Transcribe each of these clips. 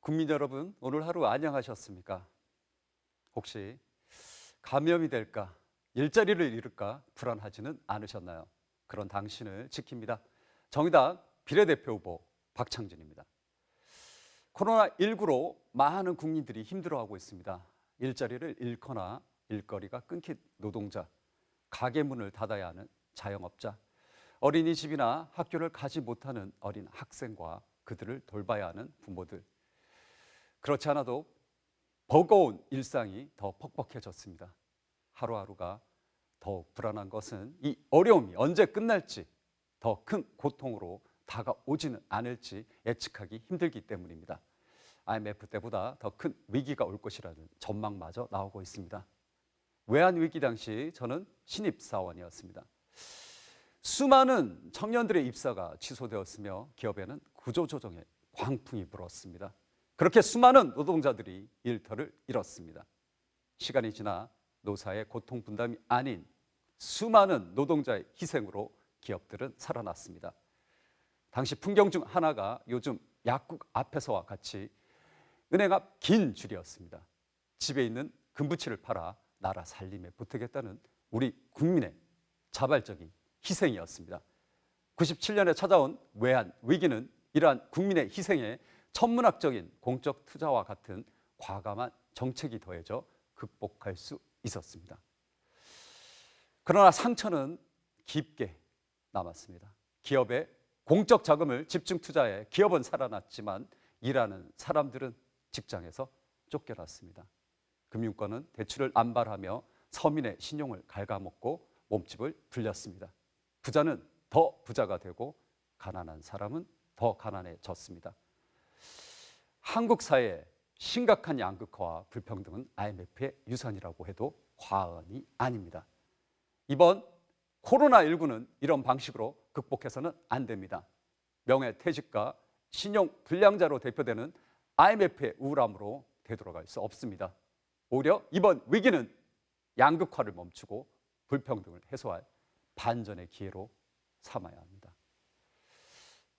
국민 여러분, 오늘 하루 안녕하셨습니까? 혹시 감염이 될까, 일자리를 잃을까 불안하지는 않으셨나요? 그런 당신을 지킵니다. 정의당 비례대표 후보 박창진입니다. 코로나19로 많은 국민들이 힘들어하고 있습니다. 일자리를 잃거나 일거리가 끊긴 노동자, 가게 문을 닫아야 하는 자영업자, 어린이집이나 학교를 가지 못하는 어린 학생과 그들을 돌봐야 하는 부모들, 그렇지 않아도 버거운 일상이 더 퍽퍽해졌습니다. 하루하루가 더욱 불안한 것은 이 어려움이 언제 끝날지, 더 큰 고통으로 다가오지는 않을지 예측하기 힘들기 때문입니다. IMF 때보다 더 큰 위기가 올 것이라는 전망마저 나오고 있습니다. 외환위기 당시 저는 신입사원이었습니다. 수많은 청년들의 입사가 취소되었으며 기업에는 구조조정의 광풍이 불었습니다. 그렇게 수많은 노동자들이 일터를 잃었습니다. 시간이 지나 노사의 고통 분담이 아닌 수많은 노동자의 희생으로 기업들은 살아났습니다. 당시 풍경 중 하나가 요즘 약국 앞에서와 같이 은행 앞 긴 줄이었습니다. 집에 있는 금부치를 팔아 나라 살림에 보태겠다는 우리 국민의 자발적인 희생이었습니다. 97년에 찾아온 외환 위기는 이러한 국민의 희생에 천문학적인 공적 투자와 같은 과감한 정책이 더해져 극복할 수 있었습니다. 그러나 상처는 깊게 남았습니다. 기업의 공적 자금을 집중 투자해 기업은 살아났지만 일하는 사람들은 직장에서 쫓겨났습니다. 금융권은 대출을 안발하며 서민의 신용을 갉아먹고 몸집을 불렸습니다. 부자는 더 부자가 되고 가난한 사람은 더 가난해졌습니다. 한국 사회의 심각한 양극화와 불평등은 IMF의 유산이라고 해도 과언이 아닙니다. 이번 코로나19는 이런 방식으로 극복해서는 안 됩니다. 명예퇴직과 신용불량자로 대표되는 IMF의 우울함으로 되돌아갈 수 없습니다. 오히려 이번 위기는 양극화를 멈추고 불평등을 해소할 반전의 기회로 삼아야 합니다.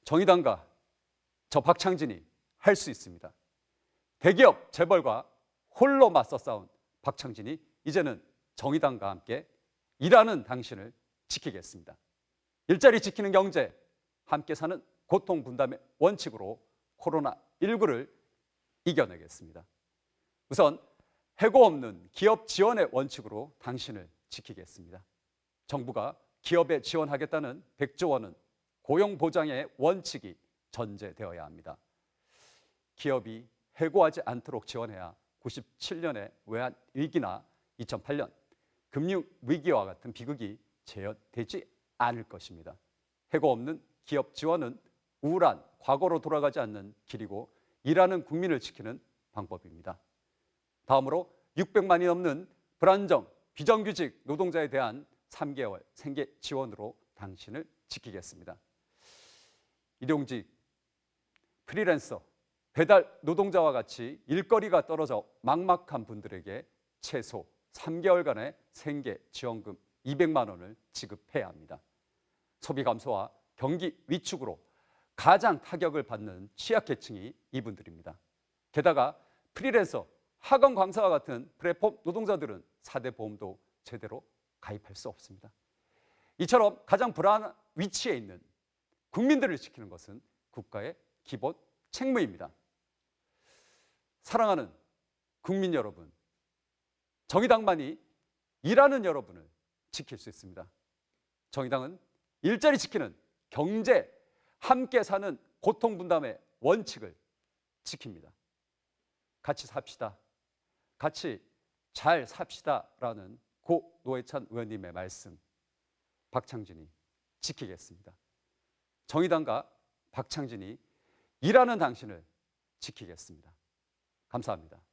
정의당과 저 박창진이 할 수 있습니다. 대기업 재벌과 홀로 맞서 싸운 박창진이 이제는 정의당과 함께 일하는 당신을 지키겠습니다. 일자리 지키는 경제, 함께 사는 고통 분담의 원칙으로 코로나19를 이겨내겠습니다. 우선 해고 없는 기업 지원의 원칙으로 당신을 지키겠습니다. 정부가 기업에 지원하겠다는 100조 원은 고용보장의 원칙이 전제되어야 합니다. 기업이 해고하지 않도록 지원해야 97년의 외환위기나 2008년 금융위기와 같은 비극이 재현되지 않을 것입니다. 해고 없는 기업 지원은 우울한 과거로 돌아가지 않는 길이고 일하는 국민을 지키는 방법입니다. 다음으로 600만이 넘는 불안정, 비정규직 노동자에 대한 3개월 생계 지원으로 당신을 지키겠습니다. 일용직, 프리랜서, 배달 노동자와 같이 일거리가 떨어져 막막한 분들에게 최소 3개월간의 생계 지원금 200만 원을 지급해야 합니다. 소비 감소와 경기 위축으로 가장 타격을 받는 취약계층이 이분들입니다. 게다가 프리랜서, 학원 강사와 같은 플랫폼 노동자들은 4대 보험도 제대로 가입할 수 없습니다. 이처럼 가장 불안한 위치에 있는 국민들을 지키는 것은 국가의 기본 책무입니다. 사랑하는 국민 여러분, 정의당만이 일하는 여러분을 지킬 수 있습니다. 정의당은 일자리 지키는 경제, 함께 사는 고통 분담의 원칙을 지킵니다. 같이 삽시다. 같이 잘 삽시다라는 고 노회찬 의원님의 말씀, 박창진이 지키겠습니다. 정의당과 박창진이 일하는 당신을 지키겠습니다. 감사합니다.